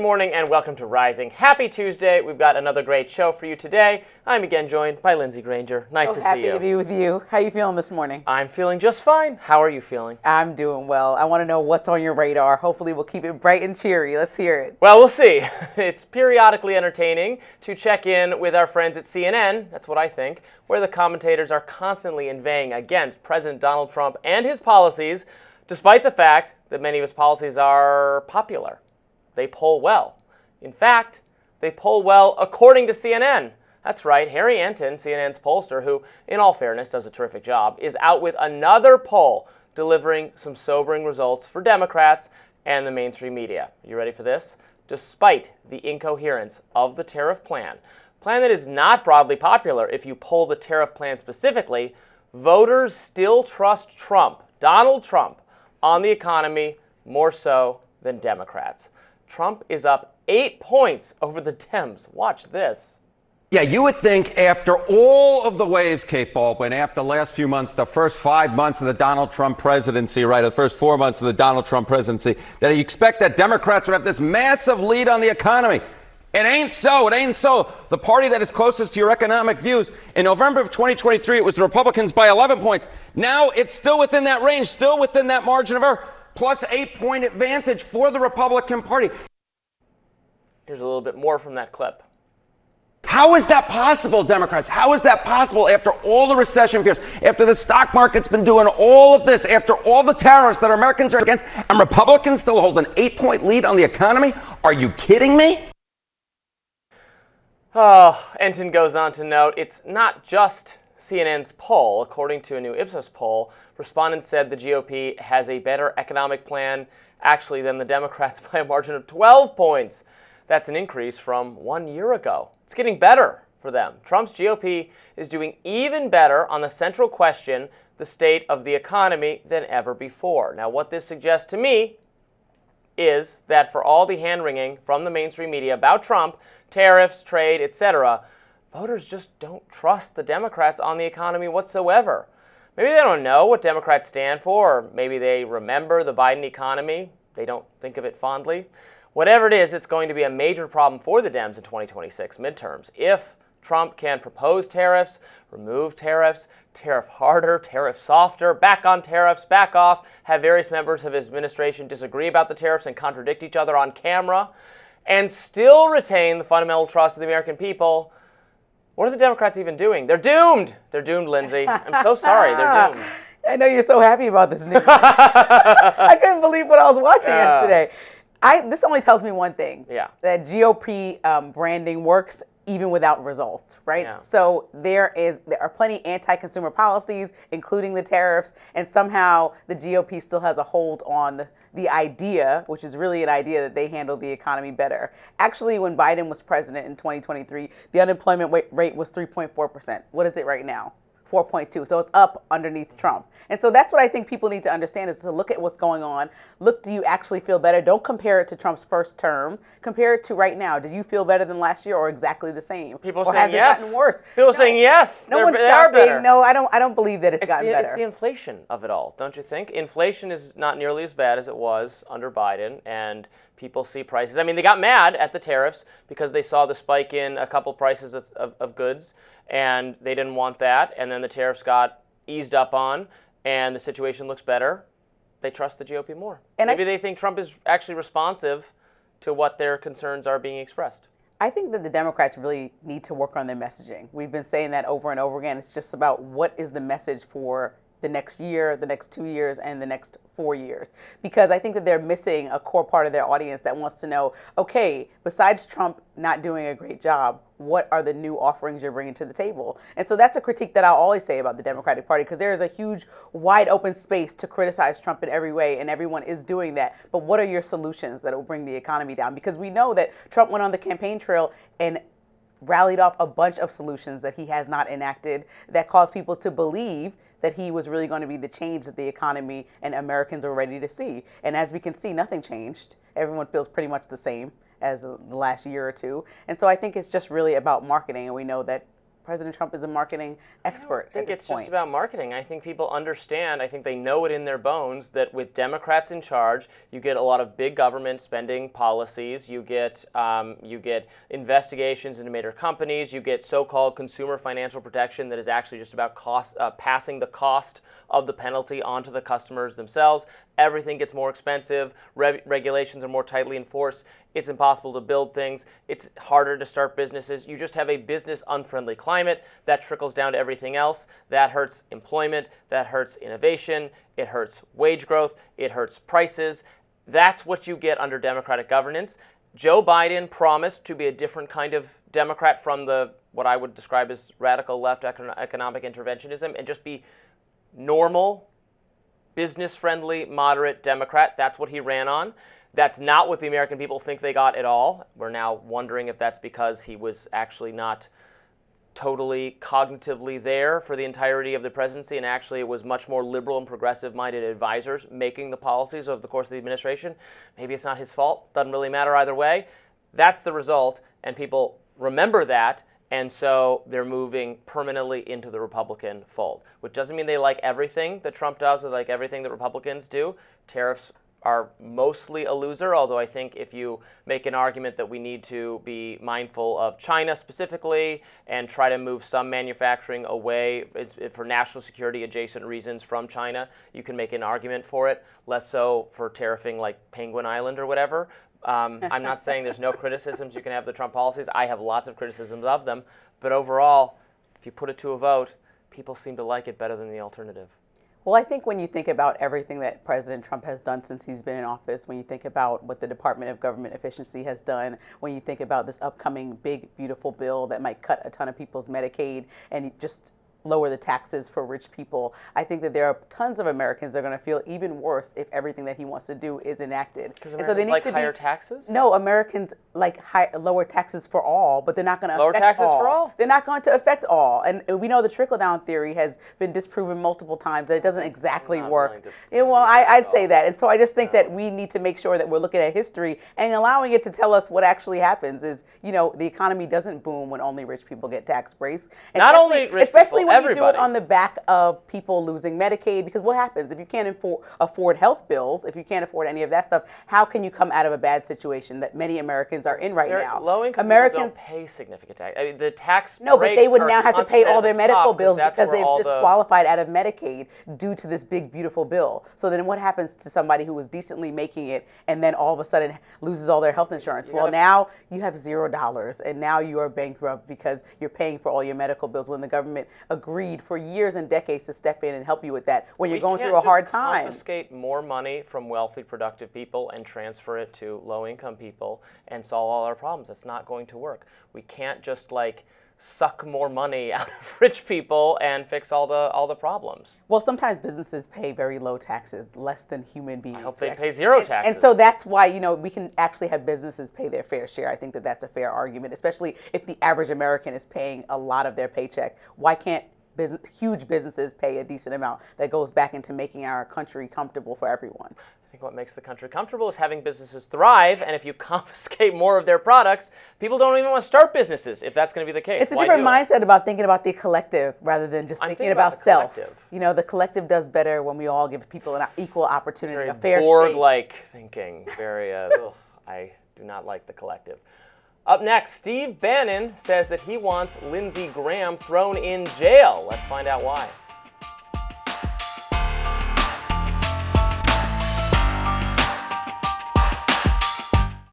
morning and welcome to Rising. Happy Tuesday. We've got another great show for you today. I'm again joined by Lindsay Granger. Nice to see you. Happy to be with you. How are you feeling this morning? I'm feeling just fine. How are you feeling? I'm doing well. I want to know what's on your radar. Hopefully we'll keep it bright and cheery. Let's hear it. Well, we'll see. It's periodically entertaining to check in with our friends at CNN, that's what I think, where the commentators are constantly inveighing against President Donald Trump and his policies, despite the fact that many of his policies are popular. They poll well. In fact, they poll well according to CNN. That's right, Harry Anton, CNN's pollster, who, in all fairness, does a terrific job, is out with another poll delivering some sobering results for Democrats and the mainstream media. You ready for this? Despite the incoherence of the tariff plan that is not broadly popular if you poll the tariff plan specifically, voters still trust Trump, Donald Trump, on the economy more so than Democrats. Trump is up 8 points over the Dems. Watch this. Yeah, you would think after all of the waves, Kate Baldwin, after the last few months, the first 5 months of the Donald Trump presidency, right, the first 4 months of the Donald Trump presidency, that you expect that Democrats would have this massive lead on the economy. It ain't so. It ain't so. The party that is closest to your economic views, in November of 2023, it was the Republicans by 11 points. Now it's still within that range, still within that margin of error. Plus 8-point advantage for the Republican Party. Here's a little bit more from that clip. How is that possible, Democrats? How is that possible after all the recession fears, after the stock market's been doing all of this, after all the tariffs that Americans are against, and Republicans still hold an 8-point lead on the economy? Are you kidding me? Oh, Enton goes on to note, it's not just CNN's poll. According to a new Ipsos poll, respondents said the GOP has a better economic plan, actually, than the Democrats by a margin of 12 points. That's an increase from 1 year ago. It's getting better for them. Trump's GOP is doing even better on the central question, the state of the economy, than ever before. Now, what this suggests to me is that for all the hand-wringing from the mainstream media about Trump, tariffs, trade, etc., voters just don't trust the Democrats on the economy whatsoever. Maybe they don't know what Democrats stand for, or maybe they remember the Biden economy. They don't think of it fondly. Whatever it is, it's going to be a major problem for the Dems in 2026 midterms. If Trump can propose tariffs, remove tariffs, tariff harder, tariff softer, back on tariffs, back off, have various members of his administration disagree about the tariffs and contradict each other on camera, and still retain the fundamental trust of the American people, what are the Democrats even doing? They're doomed. They're doomed, Lindsay. I'm so sorry. They're doomed. I know you're so happy about this news. I couldn't believe what I was watching yesterday. This only tells me one thing. Yeah. That GOP branding works even without results, right? Yeah. So there are plenty anti-consumer policies, including the tariffs, and somehow the GOP still has a hold on the idea, which is really an idea that they handle the economy better. Actually, when Biden was president in 2023, the unemployment rate was 3.4%. What is it right now? 4.2. So it's up underneath Trump. And so that's what I think people need to understand is to look at what's going on. Look, do you actually feel better? Don't compare it to Trump's first term. Compare it to right now. Do you feel better than last year or exactly the same? People or saying has yes. it gotten worse? People saying yes. No one's they are shopping. better. No, I don't believe that it's gotten better. It's the inflation of it all, don't you think? Inflation is not nearly as bad as it was under Biden, and people see prices. I mean, they got mad at the tariffs because they saw the spike in a couple prices of goods, and they didn't want that, and then the tariffs got eased up on, and the situation looks better. They trust the GOP more. And maybe they think Trump is actually responsive to what their concerns are being expressed. I think that the Democrats really need to work on their messaging. We've been saying that over and over again. It's just about what is the message for the next year, the next 2 years, and the next 4 years. Because I think that they're missing a core part of their audience that wants to know, okay, besides Trump not doing a great job, what are the new offerings you're bringing to the table? And so that's a critique that I'll always say about the Democratic Party, because there is a huge, wide open space to criticize Trump in every way, and everyone is doing that. But what are your solutions that will bring the economy down? Because we know that Trump went on the campaign trail and rallied off a bunch of solutions that he has not enacted that caused people to believe that he was really going to be the change that the economy and Americans are ready to see. And as we can see, nothing changed. Everyone feels pretty much the same as the last year or two. And so I think it's just really about marketing. And we know that President Trump is a marketing expert I think at this it's point. just about marketing. I think people understand, I think they know it in their bones that with Democrats in charge, you get a lot of big government spending policies, you get investigations into major companies, you get so-called consumer financial protection that is actually just about passing the cost of the penalty onto the customers themselves. Everything gets more expensive, regulations are more tightly enforced, it's impossible to build things, it's harder to start businesses. You just have a business unfriendly climate that trickles down to everything else. That hurts employment, that hurts innovation, it hurts wage growth, it hurts prices. That's what you get under Democratic governance. Joe Biden promised to be a different kind of Democrat from the what I would describe as radical left economic interventionism and just be normal, business-friendly, moderate Democrat. That's what he ran on. That's not what the American people think they got at all. We're now wondering if that's because he was actually not totally cognitively there for the entirety of the presidency, and actually it was much more liberal and progressive-minded advisors making the policies over the course of the administration. Maybe it's not his fault. Doesn't really matter either way. That's the result, and people remember that, and so they're moving permanently into the Republican fold, which doesn't mean they like everything that Trump does or like everything that Republicans do. Tariffs are mostly a loser, although I think if you make an argument that we need to be mindful of China specifically and try to move some manufacturing away for national security adjacent reasons from China, you can make an argument for it, less so for tariffing like Penguin Island or whatever. I'm not saying there's no criticisms you can have of the Trump policies. I have lots of criticisms of them. But overall, if you put it to a vote, people seem to like it better than the alternative. Well, I think when you think about everything that President Trump has done since he's been in office, when you think about what the Department of Government Efficiency has done, when you think about this upcoming big, beautiful bill that might cut a ton of people's Medicaid and just lower the taxes for rich people, I think that there are tons of Americans that are going to feel even worse if everything that he wants to do is enacted. Because Americans like higher taxes? No, Americans like lower taxes for all, but they're not going to lower affect taxes all. for all? They're not going to affect all. And we know the trickle-down theory has been disproven multiple times that it doesn't exactly work. Yeah, well, I'd say that. And so I just think that we need to make sure that we're looking at history and allowing it to tell us what actually happens is, you know, the economy doesn't boom when only rich people get tax breaks. Not only rich especially people, when everybody. you do it on the back of people losing Medicaid, because what happens if you can't afford health bills, if you can't afford any of that stuff, how can you come out of a bad situation that many Americans are in right now? Low-income Americans people don't pay significant tax. I mean, the tax No, but they would now have to pay all their medical bills because they've all disqualified out of Medicaid due to this big, beautiful bill. So then what happens to somebody who was decently making it and then all of a sudden loses all their health insurance? Well, now you have $0 and now you are bankrupt because you're paying for all your medical bills when the government agreed for years and decades to step in and help you with that when you're going through a hard time. We can't just confiscate more money from wealthy, productive people and transfer it to low-income people and solve all our problems. That's not going to work. We can't just like suck more money out of rich people and fix all the problems. Well, sometimes businesses pay very low taxes, less than human beings. I hope they pay zero taxes. And so that's why, you know, we can actually have businesses pay their fair share. I think that that's a fair argument, especially if the average American is paying a lot of their paycheck. Why can't huge businesses pay a decent amount that goes back into making our country comfortable for everyone? I think what makes the country comfortable is having businesses thrive, and if you confiscate more of their products, people don't even want to start businesses if that's going to be the case. It's a different mindset about thinking about the collective rather than just thinking about self. Collective. You know, the collective does better when we all give people an equal opportunity, it's a fair shake. Borg-like thinking. Very, I do not like the collective. Up next, Steve Bannon says that he wants Lindsey Graham thrown in jail. Let's find out why.